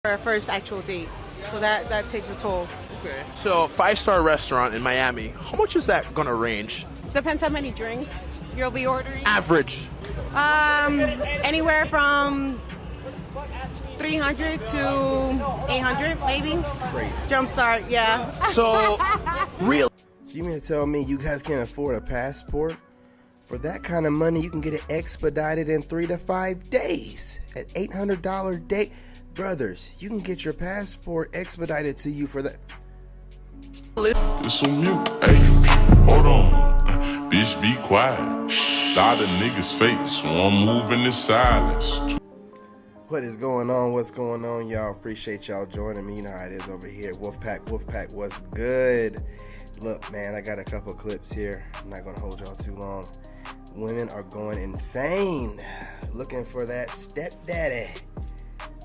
our first actual date. So that takes a toll. Okay. So, 5-star restaurant in Miami. How much is that gonna range? Depends how many drinks you'll be ordering. Average. Anywhere from 300 to 800, maybe. Crazy. Jumpstart, yeah. So, real. So you mean to tell me you guys can't afford a passport? For that kind of money, you can get it expedited in 3 to 5 days at $800 date. Brothers, you can get your passport expedited to you for that. It's on mute. Hey, hold on. Bitch, be quiet. Lot of niggas fake, so I'm moving in silence. What is going on? What's going on, y'all? Appreciate y'all joining me. You know how it is over here. Wolfpack, what's good? Look, man, I got a couple clips here. I'm not going to hold y'all too long. Women are going insane looking for that stepdaddy.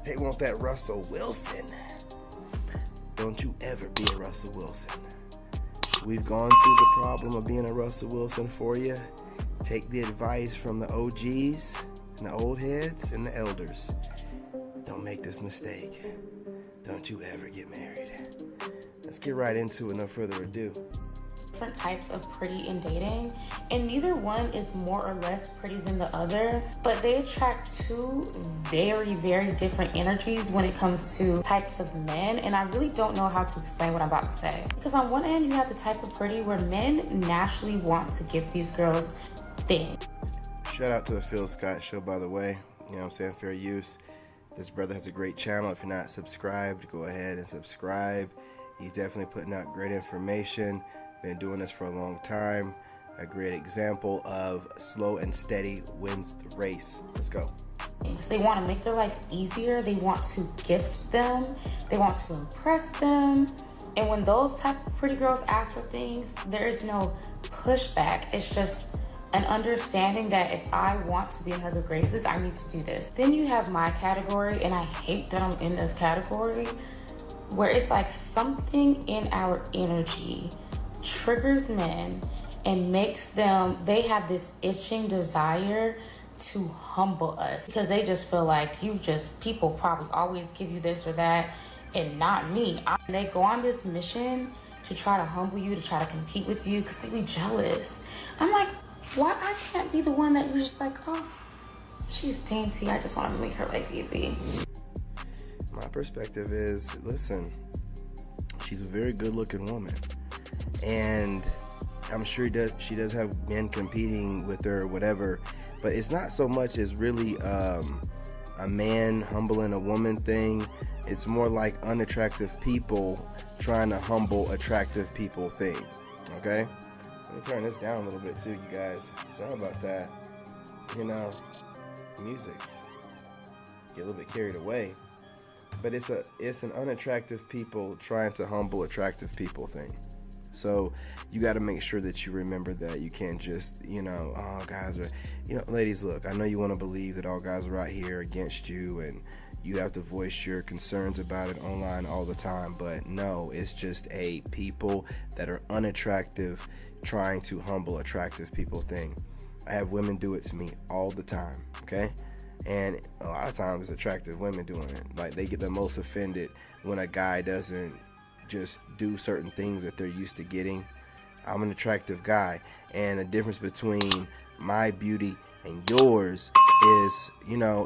They want that Russell Wilson. Don't you ever be a Russell Wilson. We've gone through the problem of being a Russell Wilson for you. Take the advice from the OGs and the old heads and the elders. Don't make this mistake. Don't you ever get married. Let's get right into it, no further ado. Different types of pretty in dating, and neither one is more or less pretty than the other, but they attract two very different energies when it comes to types of men. And I really don't know how to explain what I'm about to say, because on one end you have the type of pretty where men naturally want to give these girls things. Shout out to the Phil Scott show, by the way. You know what I'm saying? Fair use. This brother has a great channel. If you're not subscribed, go ahead and subscribe. He's definitely putting out great information. Been doing this for a long time. A great example of slow and steady wins the race. Let's go. They want to make their life easier. They want to gift them. They want to impress them. And when those type of pretty girls ask for things, there is no pushback. It's just an understanding that if I want to be in her good graces, I need to do this. Then you have my category, and I hate that I'm in this category, where it's like something in our energy triggers men and makes them, they have this itching desire to humble us, because they just feel like people probably always give you this or that and not me. They go on this mission to try to humble you, to try to compete with you, because they be jealous. I'm like, why I can't be the one that you're just like, oh, she's dainty, I just want to make her life easy. My perspective is, listen, she's a very good looking woman, and I'm sure she does have men competing with her or whatever, but it's not so much as really a man humbling a woman thing. It's more like unattractive people trying to humble attractive people thing. Okay, let me turn this down a little bit too, you guys. Sorry about that. You know, music's get a little bit carried away. But it's an unattractive people trying to humble attractive people thing. So you got to make sure that you remember that. You can't just, oh, guys are, ladies, look, I know you want to believe that all guys are out here against you and you have to voice your concerns about it online all the time. But no, it's just a people that are unattractive trying to humble attractive people thing. I have women do it to me all the time, okay? And a lot of times it's attractive women doing it. Like, they get the most offended when a guy doesn't just do certain things that they're used to getting. I'm an attractive guy, and the difference between my beauty and yours is,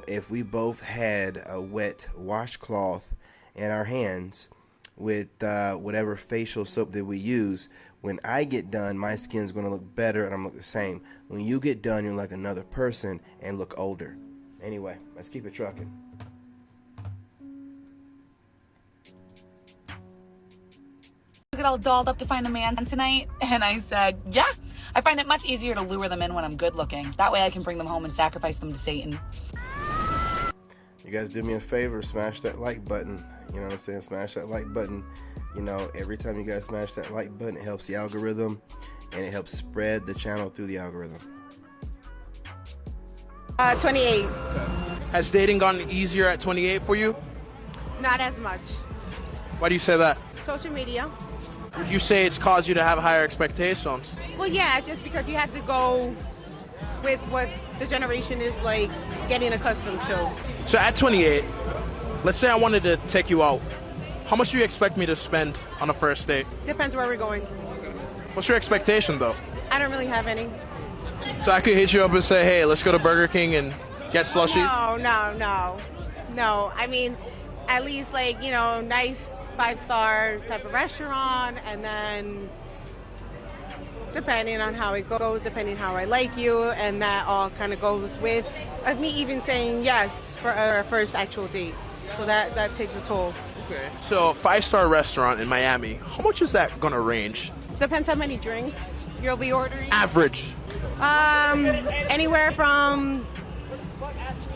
if we both had a wet washcloth in our hands with whatever facial soap that we use, when I get done, my skin's going to look better and I'm look the same. When you get done, you're like another person and look older. Anyway, let's keep it trucking. Get all dolled up to find a man tonight, and I said, yeah, I find it much easier to lure them in when I'm good looking. That way I can bring them home and sacrifice them to Satan. You guys do me a favor, smash that like button. You know what I'm saying? Smash that like button. Every time you guys smash that like button, it helps the algorithm and it helps spread the channel through the algorithm. 28. Has dating gotten easier at 28 for you? Not as much. Why do you say that? Social media. Would you say it's caused you to have higher expectations? Well, yeah, just because you have to go with what the generation is like getting accustomed to. So at 28, Let's say I wanted to take you out. How much do you expect me to spend on a first date? Depends where we're going. What's your expectation, though? I don't really have any. So I could hit you up and say, hey, let's go to Burger King and get slushy? No. I mean, at least like, nice 5-star type of restaurant, and then depending on how it goes, depending how I like you, and that all kind of goes with me even saying yes for our first actual date. So that takes a toll. Okay. So 5-star restaurant in Miami, how much is that gonna range? Depends how many drinks you'll be ordering. Average. Anywhere from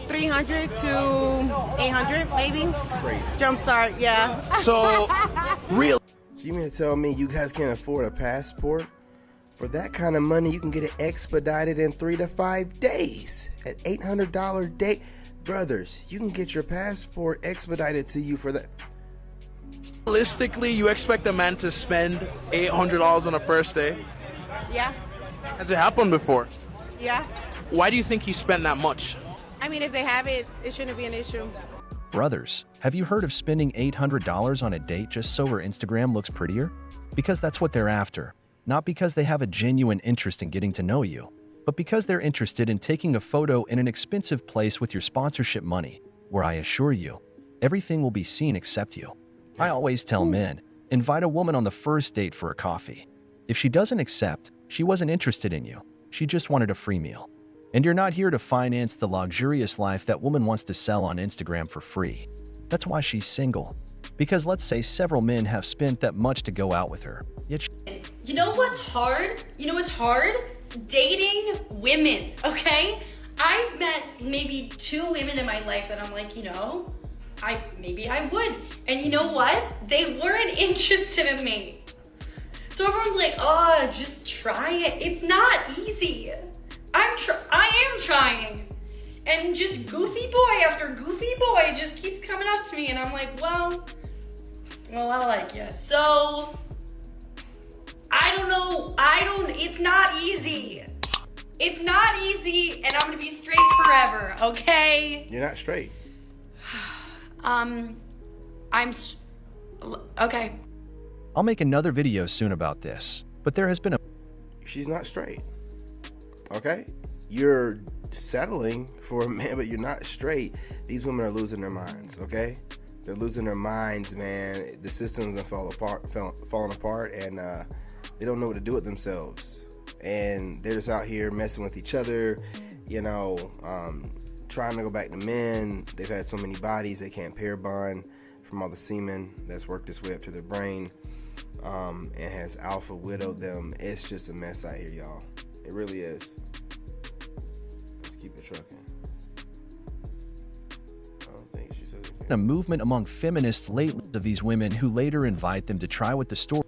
300 to 800, maybe. Crazy. Jumpstart, yeah. So, real. So you mean to tell me you guys can't afford a passport? For that kind of money, you can get it expedited in 3 to 5 days at $800 date. Brothers, you can get your passport expedited to you for that. Realistically, you expect a man to spend $800 on a first day? Yeah, Has it happened before? yeah. Why do you think he spent that much? I mean, if they have it, it shouldn't be an issue. Brothers, have you heard of spending $800 on a date just so her Instagram looks prettier? Because that's what they're after. Not because they have a genuine interest in getting to know you, but because they're interested in taking a photo in an expensive place with your sponsorship money, where I assure you, everything will be seen except you. I always tell men, invite a woman on the first date for a coffee. If she doesn't accept, she wasn't interested in you. She just wanted a free meal. And you're not here to finance the luxurious life that woman wants to sell on Instagram for free. That's why she's single. Because let's say several men have spent that much to go out with her, yet You know what's hard? Dating women, okay? I've met maybe 2 women in my life that I'm like, maybe I would. And you know what? They weren't interested in me. So everyone's like, oh, just try it. It's not easy. I am trying. And just goofy boy after goofy boy just keeps coming up to me, and I'm like, well, I like you. So, I don't know. It's not easy. It's not easy, and I'm gonna be straight forever, okay? You're not straight. Okay. I'll make another video soon about this, but there has been a She's not straight. Okay? You're settling for a man, but you're not straight. These women are losing their minds, okay? They're losing their minds, man. The systems are falling apart, and they don't know what to do with themselves. And they're just out here messing with each other, trying to go back to men. They've had so many bodies, they can't pair bond from all the semen that's worked its way up to their brain, and has alpha widowed them. It's just a mess out here, y'all. It really is. Let's keep it trucking. I don't think she said anything. a movement among feminists lately of these women who later invite them to try what the story.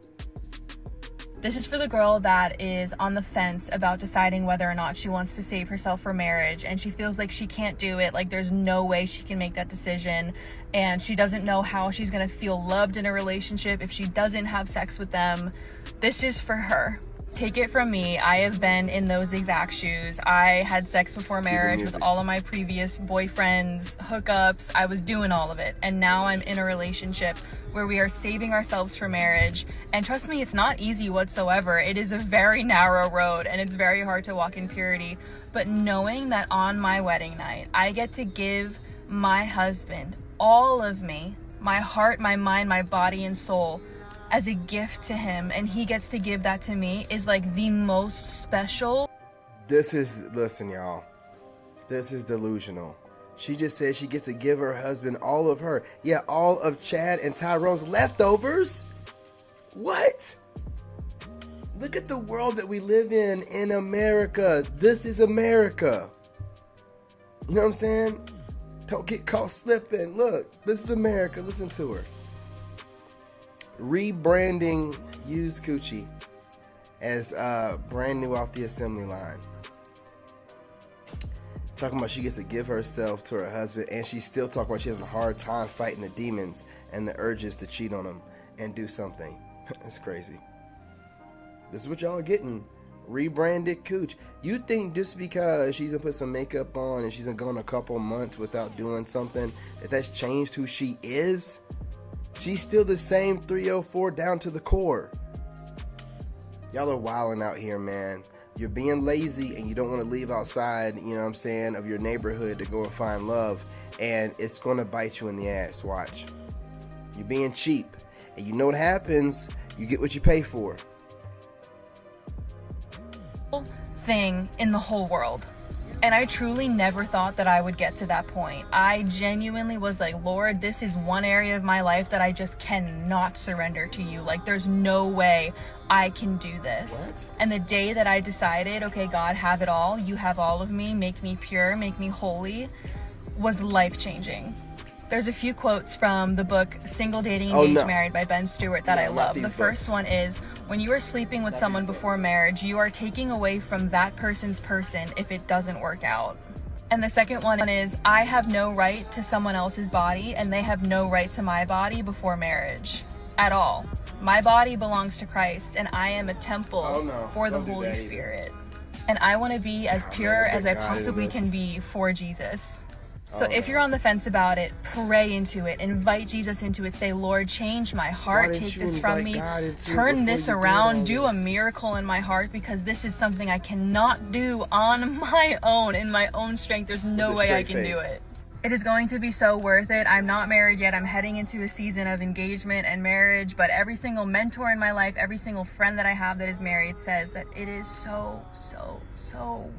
This is for the girl that is on the fence about deciding whether or not she wants to save herself for marriage, and she feels like she can't do it, like there's no way she can make that decision, and she doesn't know how she's gonna feel loved in a relationship if she doesn't have sex with them. This is for her. Take it from me, I have been in those exact shoes. I had sex before marriage with all of my previous boyfriends, hookups, I was doing all of it. And now I'm in a relationship where we are saving ourselves for marriage. And trust me, it's not easy whatsoever. It is a very narrow road and it's very hard to walk in purity. But knowing that on my wedding night, I get to give my husband all of me, my heart, my mind, my body and soul, as a gift to him, and he gets to give that to me, is like the most special. Listen y'all, this is delusional. She just said she gets to give her husband all of her. Yeah, all of Chad and Tyrone's leftovers? What? Look at the world that we live in America. This is America. You know what I'm saying? Don't get caught slipping. Look, this is America. Listen to her. Rebranding used coochie as brand new off the assembly line. Talking about she gets to give herself to her husband, and she's still talking about she has a hard time fighting the demons and the urges to cheat on him and do something. That's crazy. This is what y'all are getting Rebranded cooch. You think just because she's gonna put some makeup on and she's gonna go in a couple months without doing something that's changed who she is? She's still the same 304 down to the core. Y'all are wilding out here, man. You're being lazy and you don't want to leave outside, you know what I'm saying, of your neighborhood to go and find love, and it's gonna bite you in the ass. Watch. You're being cheap, and you know what happens. You get what you pay for. Thing in the whole world. And I truly never thought that I would get to that point. I genuinely was like, Lord, this is one area of my life that I just cannot surrender to you. Like, there's no way I can do this. What? And the day that I decided, okay, God, have it all. You have all of me. Make me pure. Make me holy. Was life-changing. There's a few quotes from the book Single, Dating, Engaged, Married by Ben Stewart that I love. The first one is, when you are sleeping with someone before marriage, you are taking away from that person's person if it doesn't work out. And the second one is, I have no right to someone else's body and they have no right to my body before marriage at all. My body belongs to Christ and I am a temple for the Holy Spirit. And I want to be as pure as I possibly can be for Jesus. So if you're on the fence about it, pray into it, invite Jesus into it, say, Lord, change my heart, take this from me, turn this around, do a miracle in my heart, because this is something I cannot do on my own, in my own strength. There's no way I can do it. It is going to be so worth it. I'm not married yet. I'm heading into a season of engagement and marriage, but every single mentor in my life, every single friend that I have that is married says that it is so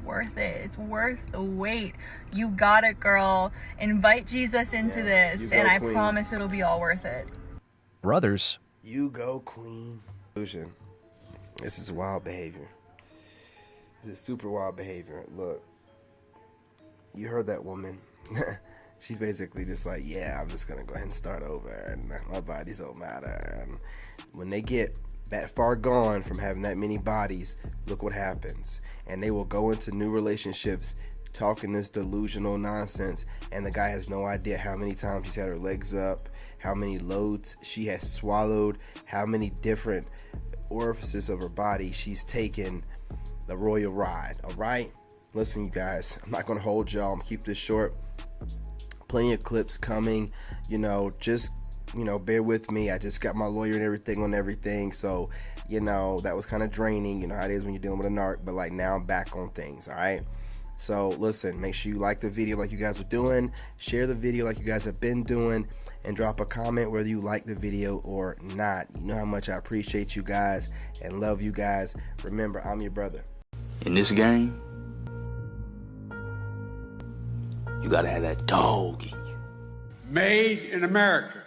worth it. It's worth the wait. You got it, girl. Invite Jesus into this, and I promise it'll be all worth it. Brothers. You go, queen. This is wild behavior. This is super wild behavior. Look, you heard that woman. She's basically just like, yeah, I'm just gonna go ahead and start over, and my bodies don't matter. And when they get that far gone from having that many bodies, look what happens. And they will go into new relationships talking this delusional nonsense, and the guy has no idea how many times she's had her legs up, how many loads she has swallowed, how many different orifices of her body she's taken the royal ride. All right, listen, you guys, I'm not gonna hold y'all. I'm gonna keep this short. Plenty of clips coming, just bear with me. I just got my lawyer and everything on everything, so that was kind of draining. You know how it is when you're dealing with a narc, but like now I'm back on things. All right, so listen, make sure you like the video like you guys were doing, share the video like you guys have been doing, and drop a comment whether you like the video or not. You know how much I appreciate you guys and love you guys. Remember, I'm your brother. In this game, you gotta have that dog in you. Made in America.